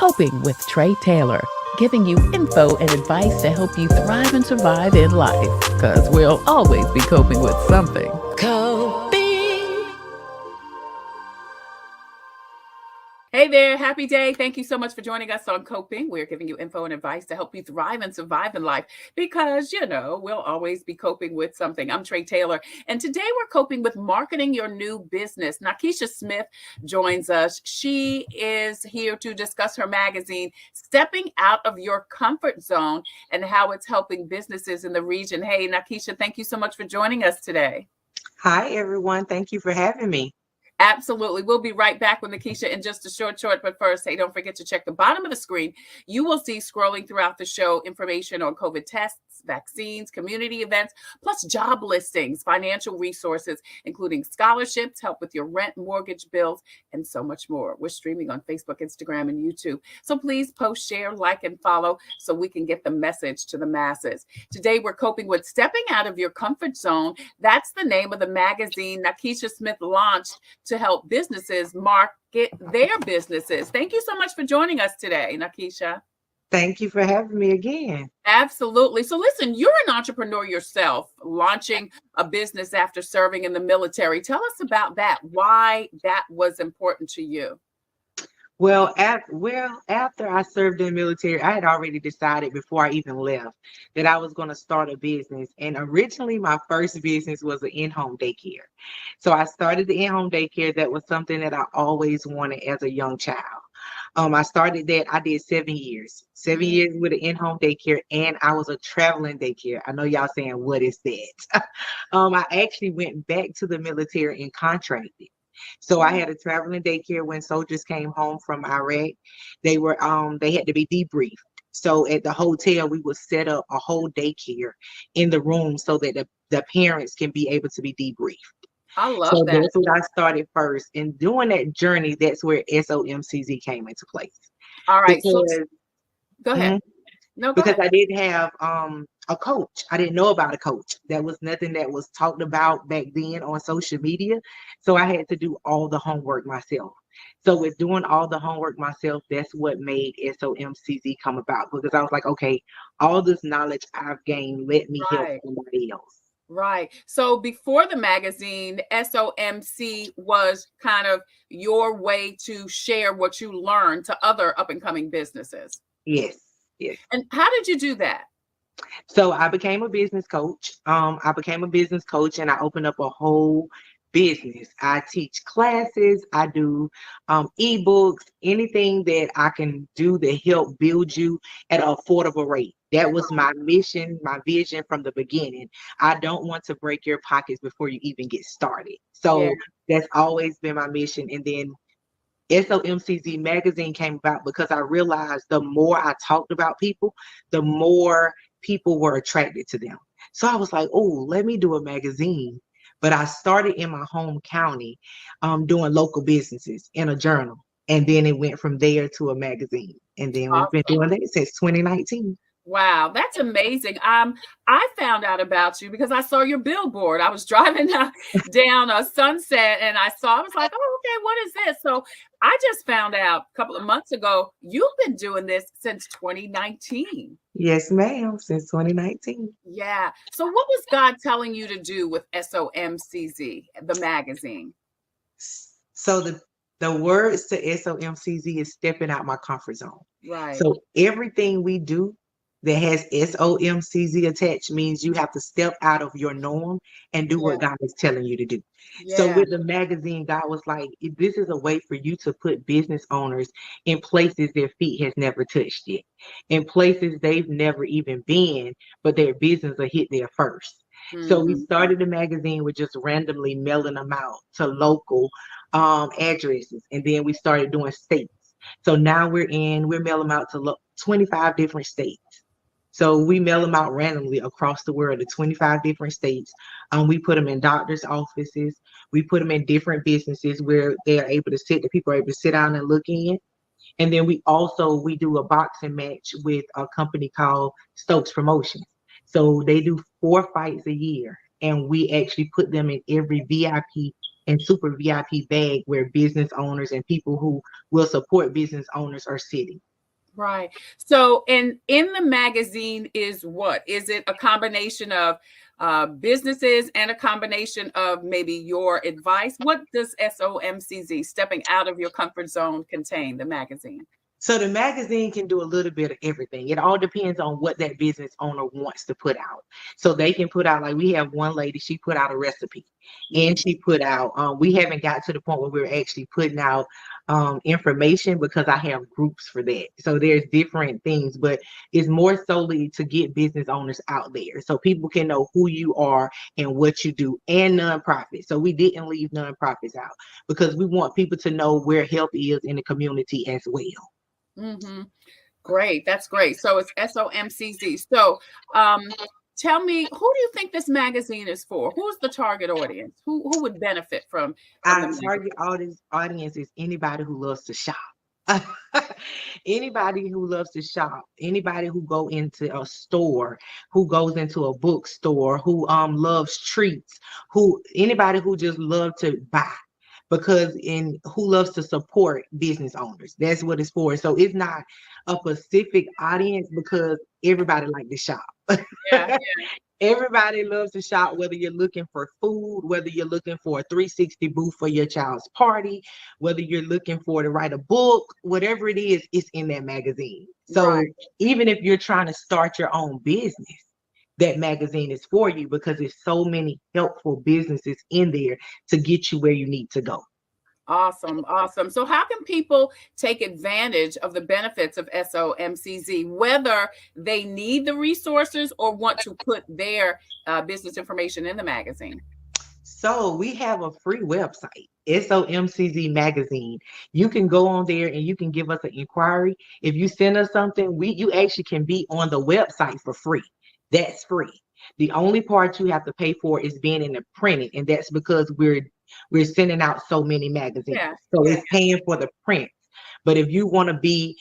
Coping with Tre Tailor, giving you info and advice to help you thrive and survive in life. Because we'll always be coping with something. Coping. Hey there, happy day. Thank you so much for joining us on Coping. We're giving you info and advice to help you thrive and survive in life because, we'll always be coping with something. I'm Tre Tailor, and today we're coping with marketing your new business. Nakisha Smith joins us. She is here to discuss her magazine, Stepping Out of Your Comfort Zone, and how it's helping businesses in the region. Hey, Nakisha, thank you so much for joining us today. Hi, everyone. Thank you for having me. Absolutely. We'll be right back with Nakisha in just a short. But first, hey, don't forget to check the bottom of the screen. You will see scrolling throughout the show information on COVID tests, vaccines, community events, plus job listings, financial resources, including scholarships, help with your rent, mortgage bills, and so much more. We're streaming on Facebook, Instagram, and YouTube. So please post, share, like, and follow so we can get the message to the masses. Today, we're coping with Stepping Out of Your Comfort Zone. That's the name of the magazine Nakisha Smith launched to help businesses market their businesses. Thank you so much for joining us today, Nakisha. Thank you for having me again. Absolutely. So listen, you're an entrepreneur yourself, launching a business after serving in the military. Tell us about that, why that was important to you. Well, after I served in the military, I had already decided before I even left that I was going to start a business. And originally, my first business was an in-home daycare. So I started the in-home daycare. That was something that I always wanted as a young child. I started that. I did 7 years, 7 years with an in-home daycare, and I was a traveling daycare. I know y'all saying, what is that? I actually went back to the military and contracted. So I had a traveling daycare when soldiers came home from Iraq. They had to be debriefed. So at the hotel, we would set up a whole daycare in the room so that the parents can be able to be debriefed. I love So that. that's what I started first. And doing that journey, that's where SOMCZ came into place. All right. Because, So go ahead. No, go because ahead. I didn't have a coach. I didn't know about a coach. That was nothing that was talked about back then on social media. So I had to do all the homework myself. So with doing all the homework myself, that's what made SOMCZ come about, because I was like, okay, all this knowledge I've gained, let me help Right. somebody else. Right. So before the magazine, SOMC was kind of your way to share what you learned to other up and coming businesses. Yes, yes. And how did you do that? So I became a business coach. And I opened up a whole business. I teach classes. I do ebooks, anything that I can do to help build you at an affordable rate. That was my mission, my vision from the beginning. I don't want to break your pockets before you even get started. So that's always been my mission. And then SOMCZ magazine came about because I realized the more I talked about people, the more people were attracted to them. So I was like, oh, let me do a magazine. But I started in my home county doing local businesses in a journal. And then it went from there to a magazine. And then we've been doing that since 2019. Wow, that's amazing. I found out about you because I saw your billboard. I was driving down a Sunset and I was like, oh, okay, what is this? So I just found out a couple of months ago, you've been doing this since 2019. Yes, ma'am, since 2019. Yeah. So what was God telling you to do with SOMCZ, the magazine? So the words to SOMCZ is stepping out my comfort zone. Right. So everything we do that has SOMCZ attached means you have to step out of your norm and do what God is telling you to do. So with the magazine, God was like, this is a way for you to put business owners in places their feet has never touched yet, in places they've never even been, but their business will hit there first. So we started the magazine with just randomly mailing them out to local addresses. And then we started doing states. So now we're mailing them out to 25 different states. So we mail them out randomly across the world to 25 different states. We put them in doctors' offices. We put them in different businesses where the people are able to sit down and look in. And then we do a boxing match with a company called Stokes Promotions. So they do 4 fights a year, and we actually put them in every VIP and super VIP bag where business owners and people who will support business owners are sitting. Right. So, in the magazine is what? Is it a combination of businesses and a combination of maybe your advice? What does SOMCZ, stepping out of your comfort zone, contain, the magazine? So the magazine can do a little bit of everything. It all depends on what that business owner wants to put out. So they can put out, like we have one lady, she put out a recipe and she put out, we haven't got to the point where we're actually putting out information because I have groups for that. So there's different things, but it's more solely to get business owners out there so people can know who you are and what you do, and nonprofits. So we didn't leave nonprofits out because we want people to know where help is in the community as well. Mm-hmm. Great. That's great. So it's SOMCZ. So tell me, who do you think this magazine is for? Who's the target audience? Who would benefit from the Our magazine? target audience is anybody who loves to shop. Anybody who loves to shop, anybody who go into a store, who goes into a bookstore, who loves treats, who anybody who just love to buy, because in who loves to support business owners. That's what it's for. So it's not a specific audience because everybody like to shop. Yeah. Everybody loves to shop, whether you're looking for food, whether you're looking for a 360 booth for your child's party, whether you're looking for to write a book, whatever it is, it's in that magazine. So Right. even if you're trying to start your own business, that magazine is for you because there's so many helpful businesses in there to get you where you need to go. Awesome, awesome. So, how can people take advantage of the benefits of SOMCZ, whether they need the resources or want to put their business information in the magazine? So we have a free website, SOMCZ Magazine. You can go on there and you can give us an inquiry. If you send us something, you actually can be on the website for free. That's free. The only part you have to pay for is being in the printing, and that's because we're sending out so many magazines. Yeah, So yeah. it's paying for the print. But if you want to be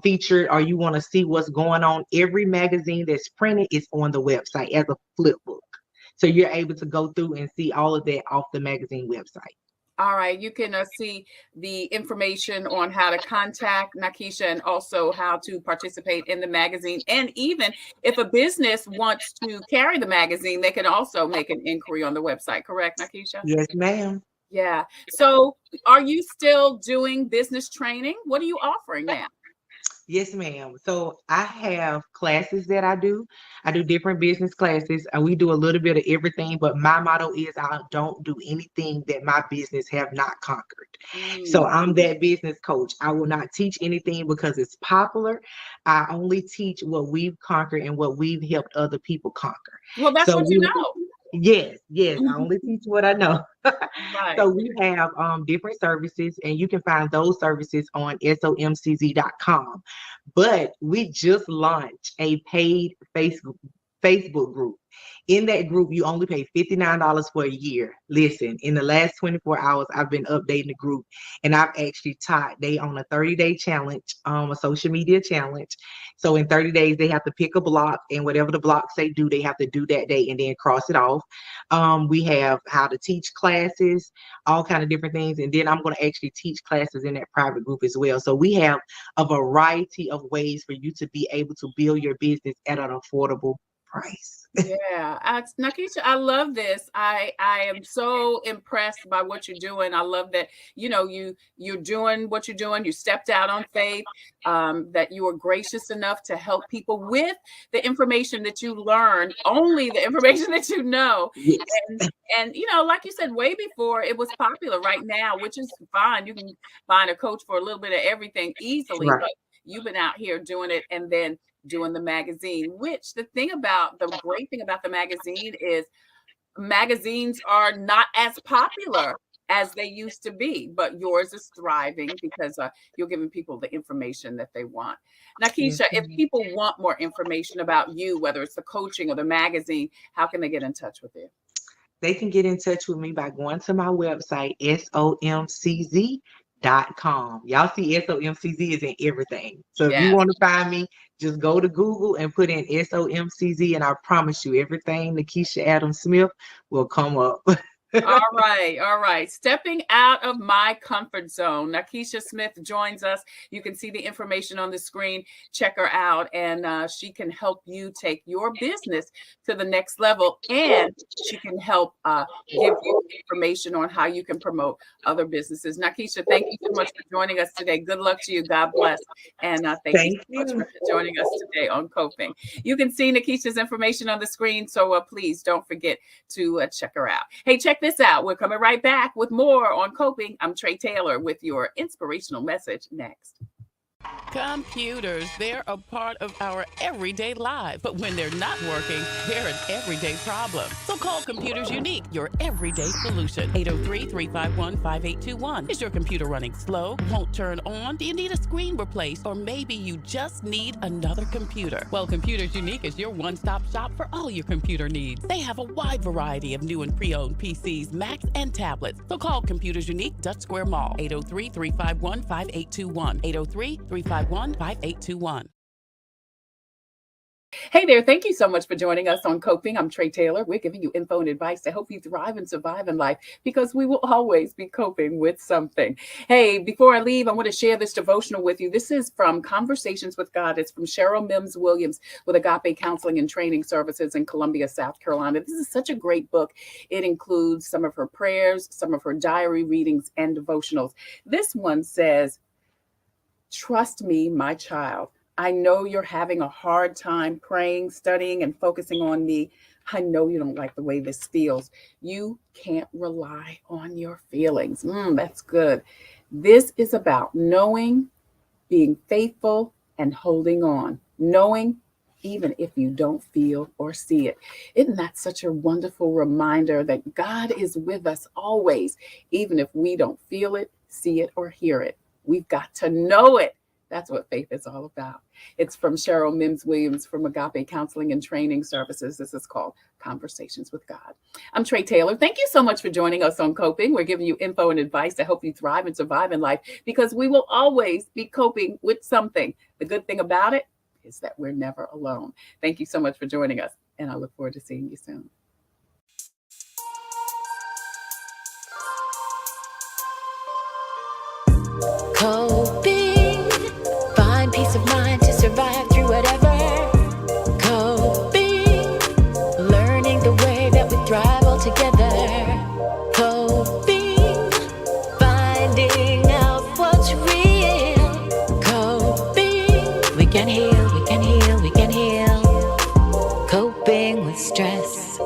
featured or you want to see what's going on, every magazine that's printed is on the website as a flip book. So you're able to go through and see all of that off the magazine website. All right. You can see the information on how to contact Nakisha and also how to participate in the magazine. And even if a business wants to carry the magazine, they can also make an inquiry on the website. Correct, Nakisha? Yes, ma'am. Yeah. So, are you still doing business training? What are you offering now? Yes, ma'am. So I have classes that I do. I do different business classes. We do a little bit of everything, but my motto is I don't do anything that my business have not conquered. So Mm. I'm that business coach. I will not teach anything because it's popular. I only teach what we've conquered and what we've helped other people conquer. Well, that's So what you know. yes, I only teach what I know. Right. So we have different services, and you can find those services on somcz.com. But we just launched a paid Facebook group. In that group, you only pay $59 for a year. Listen, in the last 24 hours, I've been updating the group, and I've actually taught they on a 30-day challenge, a social media challenge. So in 30 days, they have to pick a block, and whatever the blocks they do, they have to do that day and then cross it off. We have how to teach classes, all kind of different things, and then I'm going to actually teach classes in that private group as well. So we have a variety of ways for you to be able to build your business at an affordable price. Yeah, Nakisha, I love this. I am so impressed by what you're doing. I love that you're doing what you're doing. You stepped out on faith. That you are gracious enough to help people with the information that you learned, only the information that you know. Yes. And like you said, way before it was popular. Right now, which is fine. You can find a coach for a little bit of everything easily, Right. but you've been out here doing it, and then doing the magazine, which the great thing about the magazine is magazines are not as popular as they used to be, but yours is thriving because you're giving people the information that they want. Yes, Nakisha, if ma'am. people want more information about you, whether it's the coaching or the magazine, how can they get in touch with you? They can get in touch with me by going to my website, SOMCZ.com. Y'all see SOMCZ is in everything. So if you Yes. want to find me, just go to Google and put in SOMCZ, and I promise you everything Nakisha Adams Smith will come up. All right, all right. Stepping out of my comfort zone. Nakisha Smith joins us. You can see the information on the screen. Check her out, and she can help you take your business to the next level, and she can help give you information on how you can promote other businesses. Nakisha, thank you so much for joining us today. Good luck to you. God bless. And thank you so much for joining us today on Coping. You can see Nakisha's information on the screen, so please don't forget to check her out. Hey, check this out. We're coming right back with more on Coping. I'm Tre Tailor with your inspirational message next. Computers, they're a part of our everyday lives. But when they're not working, they're an everyday problem. So call Computers Unique, your everyday solution. 803-351-5821. Is your computer running slow? Won't turn on? Do you need a screen replaced? Or maybe you just need another computer? Well, Computers Unique is your one-stop shop for all your computer needs. They have a wide variety of new and pre-owned PCs, Macs, and tablets. So call Computers Unique, Dutch Square Mall. 803-351-5821. 803-351-5821. Hey there, thank you so much for joining us on Coping. I'm Tre Tailor. We're giving you info and advice to help you thrive and survive in life, because we will always be coping with something. Hey, before I leave, I want to share this devotional with you. This is from Conversations with God. It's from Cheryl Mims Williams with Agape Counseling and Training Services in Columbia, South Carolina. This is such a great book. It includes some of her prayers, some of her diary readings, and devotionals. This one says, "Trust me, my child. I know you're having a hard time praying, studying, and focusing on me. I know you don't like the way this feels. You can't rely on your feelings." That's good. This is about knowing, being faithful, and holding on. Knowing even if you don't feel or see it. Isn't that such a wonderful reminder that God is with us always, even if we don't feel it, see it, or hear it? We've got to know it. That's what faith is all about. It's from Cheryl Mims Williams from Agape Counseling and Training Services. This is called Conversations with God. I'm Tre Tailor. Thank you so much for joining us on Coping. We're giving you info and advice to help you thrive and survive in life, because we will always be coping with something. The good thing about it is that we're never alone. Thank you so much for joining us, and I look forward to seeing you soon. Coping, find peace of mind to survive through whatever. Coping, learning the way that we thrive all together. Coping, finding out what's real. Coping, we can heal, we can heal, we can heal. Coping with stress,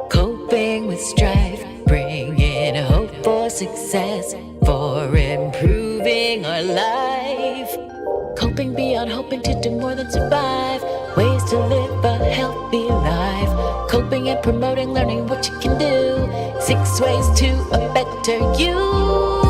coping with strife, bringing hope for success, for improving our life. Coping beyond hoping to do more than survive. Ways to live a healthy life. Coping and promoting, learning what you can do. 6 ways to a better you.